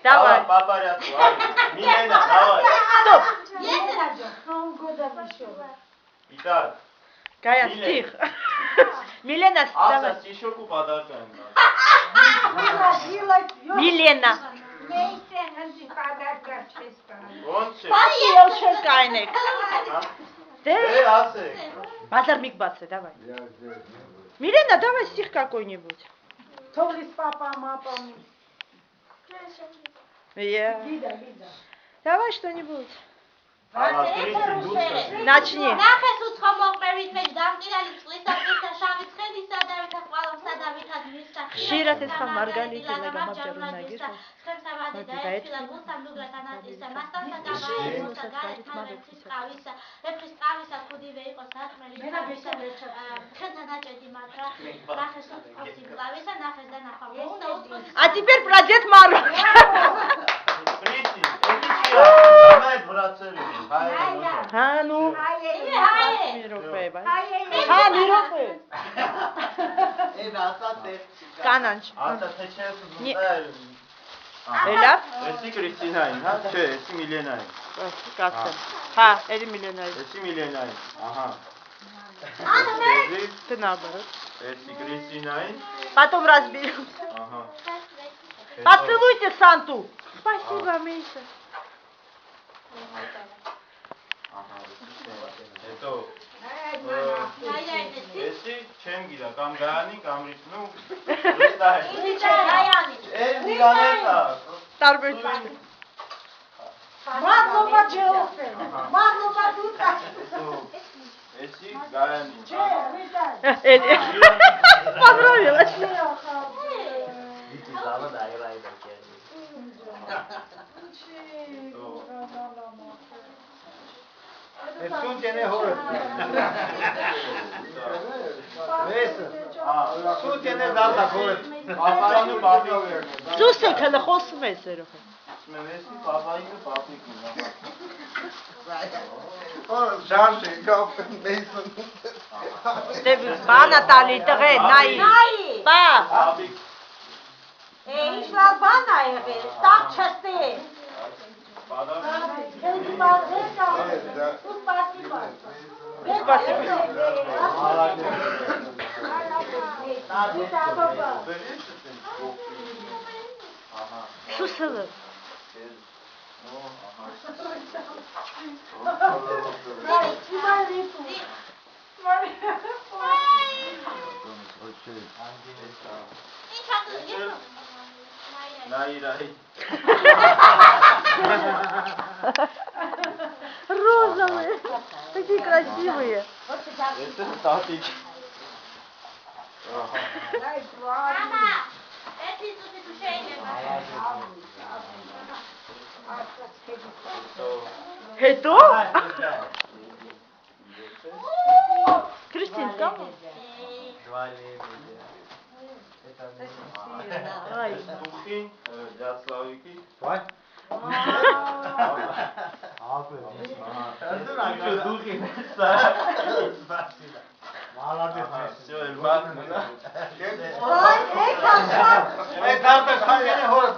Давай. Папарятку, Милена, давай. Стоп. Итак. Кая, стих. Милена, давай. Аса стишоку подаркаем. Милена. Он че? Папил шокайник. Ты? Асе. Базар мигбацы, давай. Милена, давай стих какой-нибудь. Давай что-нибудь. Начни. Шират из Маргалиты Лагамаджару Нагиша. А теперь про Дед Мороз. А ну. Կանանչ։ Էլա։ Էսի Կրիստինային, հա, չէ, էսի Միլենային։ Կացեմ։ Հա, էլի Միլենայի։ Էսի Միլենային, ահա։ Ты наоборот. Էսի Կրիստինային, Потом разберем. ահա։ Поцелуйте Санту. Спасибо, Миша. Ահա, հետո էսի չեմ գիտա, կամ գայանի, կամ ռիթմու, ռստահ է։ Էսի գանետա։ Տարբերություն։ Էսի գայանի։ Էլի։ Понравилось. Nessun tiene hore. Nessun tiene dalla hore. Պապայինը պապիկը։ Սուսը քլը խոսում է սերով։ Էսի պապայինը պապիկը։ Ժանժի կապ Մեյսոն։ Դե բանա տալի տղե, նայի։ Բա։ Պապիկ։ Ինչ լավ բան ա եղել, ստակ չստի։ Սուսը։ Նայիրայի։ Розовые. Такие красивые. Это статик. Հետո։ Կրիստին, կամ։ Այ։ Դուխին, Դասլավիկի։ Վայ։ Դուխին։ Այդ հարթը քանի հոր